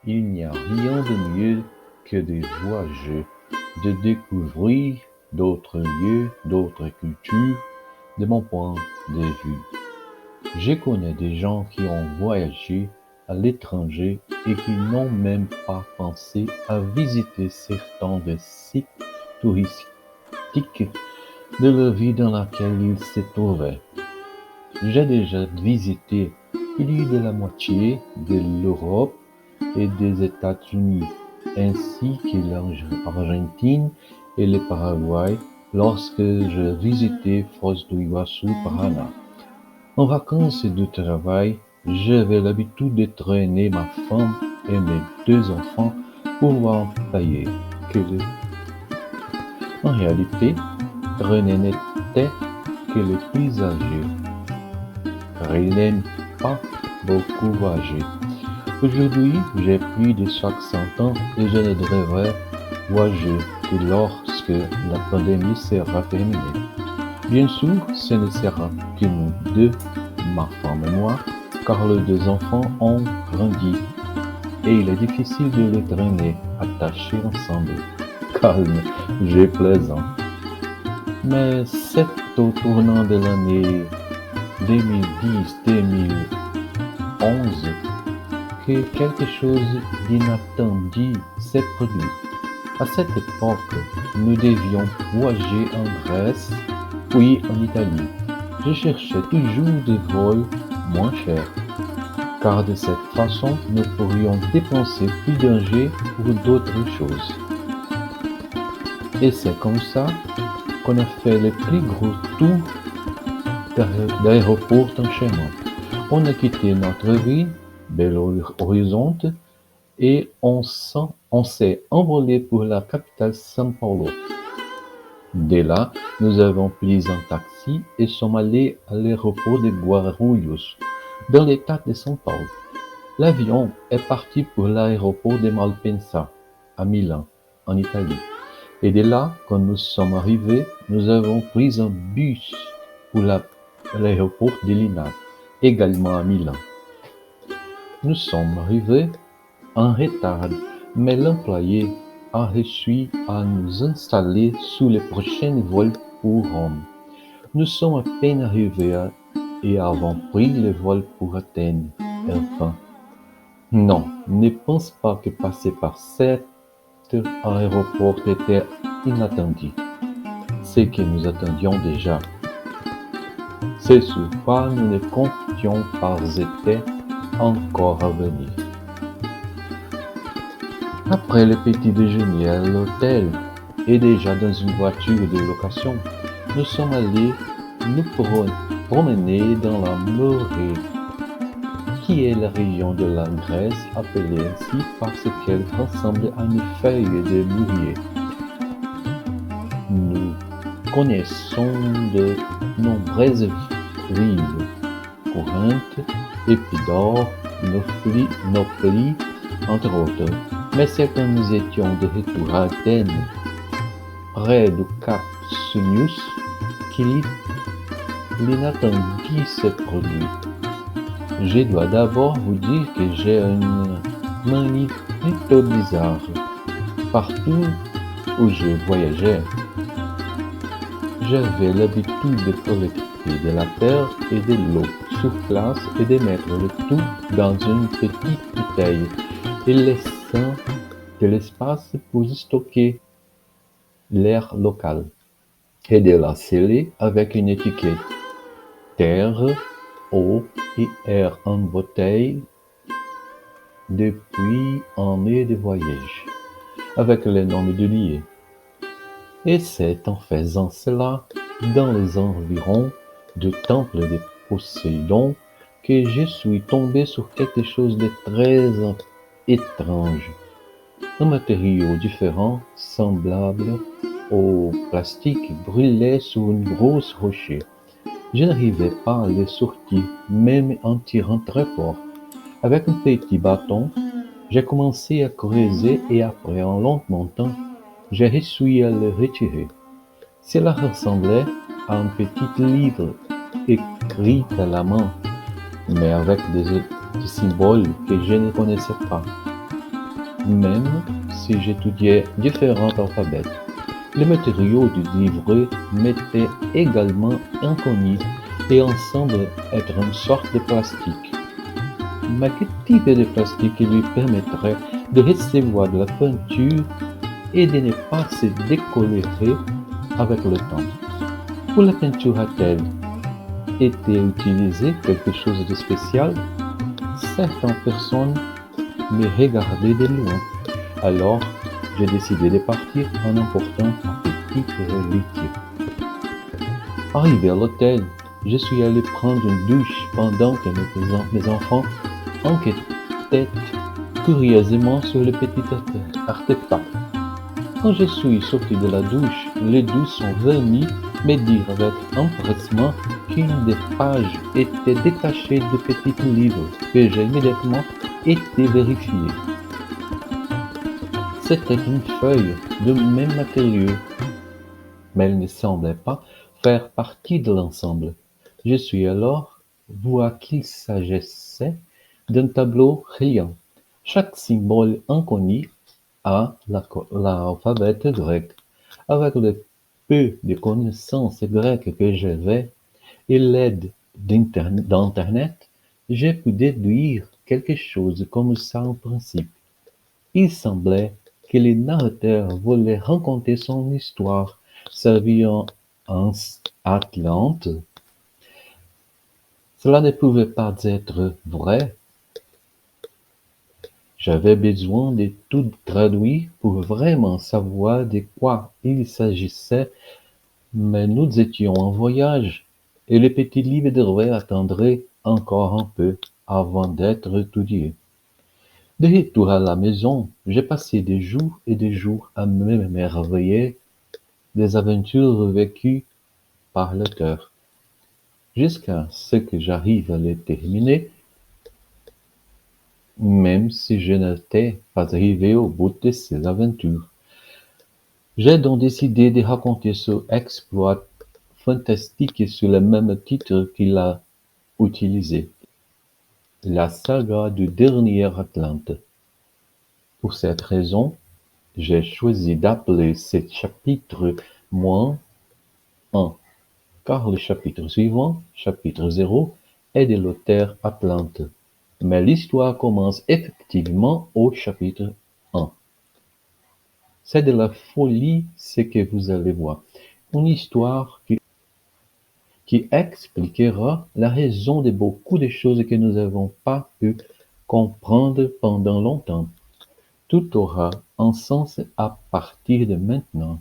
Il n'y a rien de mieux que de voyager, de découvrir d'autres lieux, d'autres cultures, de mon point de vue. Je connais des gens qui ont voyagé à l'étranger et qui n'ont même pas pensé à visiter certains des sites touristiques de la ville dans laquelle ils se trouvaient. J'ai déjà visité plus de la moitié de l'Europe et des États-Unis, ainsi que l'Argentine et le Paraguay lorsque je visitais Foz do Iguaçu, Paraná. En vacances et de travail, j'avais l'habitude de traîner ma femme et mes deux enfants pour voir payer. En réalité, René n'était que le plus âgé, car il n'aime pas beaucoup voyager. Aujourd'hui, j'ai plus de 60 ans et je ne devrais voyager que lorsque la pandémie sera terminée. Bien sûr, ce ne sera que nous deux, ma femme et moi, car les deux enfants ont grandi et il est difficile de les traîner attachés ensemble. Calme, je plaisante. Mais c'est au tournant de l'année 2010-2011 que quelque chose d'inattendu s'est produit. À cette époque, nous devions voyager en Grèce, puis en Italie. Je cherchais toujours des vols moins chers, car de cette façon, nous pourrions dépenser plus d'argent pour d'autres choses. Et c'est comme ça qu'on a fait le plus gros tour d'aéroport en chemin. On a quitté notre ville, Belo Horizonte, et on s'est envolé pour la capitale São Paulo. Dès là, nous avons pris un taxi et sommes allés à l'aéroport de Guarulhos, dans l'état de São Paulo. L'avion est parti pour l'aéroport de Malpensa, à Milan, en Italie. Et de là, quand nous sommes arrivés, nous avons pris un bus pour l'aéroport de Linate, également à Milan. Nous sommes arrivés en retard, mais l'employé a réussi à nous installer sur le prochain vol pour Rome. Nous sommes à peine arrivés et avons pris le vol pour Athènes. Enfin, non, ne pense pas que passer par cet aéroport était inattendu. C'est que nous attendions déjà. C'est sur quoi nous ne comptions pas était encore à venir. Après le petit déjeuner à l'hôtel et déjà dans une voiture de location, nous sommes allés nous promener dans la Morée, qui est la région de la Grèce appelée ainsi parce qu'elle ressemble à une feuille de mûrier. Nous connaissons de nombreuses villes, Corinthe, Épidore, Nopli, entre autres. Mais c'est quand nous étions de retour à Athènes, près du cap Sunius, l'inattendu s'est produit. Je dois d'abord vous dire que j'ai une manie plutôt bizarre. Partout où je voyageais, j'avais l'habitude de collecter de la terre et de l'eau sur place et de mettre le tout dans une petite bouteille et laissant de l'espace pour y stocker l'air local et de la sceller avec une étiquette terre, eau et air en bouteille depuis année de voyage avec le nom de lieu. Et c'est en faisant cela dans les environs du temple de Poséidon que je suis tombé sur quelque chose de très étrange. Un matériau différent, semblable au plastique, brûlait sur une grosse rocher. Je n'arrivais pas à le sortir, même en tirant très fort. Avec un petit bâton, j'ai commencé à creuser et après un long montant, j'ai réussi à le retirer. Cela ressemblait à un petit livre écrit à la main, mais avec des symboles que je ne connaissais pas. même si j'étudiais différents alphabets. Les matériaux du livret m'étaient également inconnus et en semblent être une sorte de plastique. Mais quel type de plastique lui permettrait de recevoir de la peinture et de ne pas se décolorer avec le temps? Pour la peinture a-t-elle été utilisée quelque chose de spécial? Certaines personnes me regardaient de loin. Alors, j'ai décidé de partir en emportant un petit reliquat. Arrivé à l'hôtel, je suis allé prendre une douche pendant que mes enfants enquêtaient curieusement sur le petit artefact. Quand je suis sorti de la douche, les deux sont venus me dire avec empressement qu'une des pages était détachée de petits livres que j'ai immédiatement été vérifié. C'était une feuille de même matériau, mais elle ne semblait pas faire partie de l'ensemble. Je suis alors voir qu'il s'agissait d'un tableau reliant chaque symbole inconnu à l'alphabet grec. Avec le peu de connaissances grecques que j'avais et l'aide d'Internet, j'ai pu déduire quelque chose comme ça en principe. Il semblait que le narrateur voulait raconter son histoire sa vie en Atlante. Cela ne pouvait pas être vrai. J'avais besoin de tout traduire pour vraiment savoir de quoi il s'agissait, mais nous étions en voyage, et le petit livre devait attendre encore un peu avant d'être étudié. De retour à la maison, j'ai passé des jours et des jours à m'émerveiller des aventures vécues par l'auteur, jusqu'à ce que j'arrive à les terminer, même si je n'étais pas arrivé au bout de ces aventures. J'ai donc décidé de raconter ce exploit fantastique sous le même titre qu'il a utilisé, la saga du dernier Atlante. Pour cette raison, j'ai choisi d'appeler ce chapitre moins 1, car le chapitre suivant, chapitre 0, est de l'auteur Atlante. Mais l'histoire commence effectivement au chapitre 1. C'est de la folie ce que vous allez voir. Une histoire qui expliquera la raison de beaucoup de choses que nous n'avons pas pu comprendre pendant longtemps. Tout aura un sens à partir de maintenant.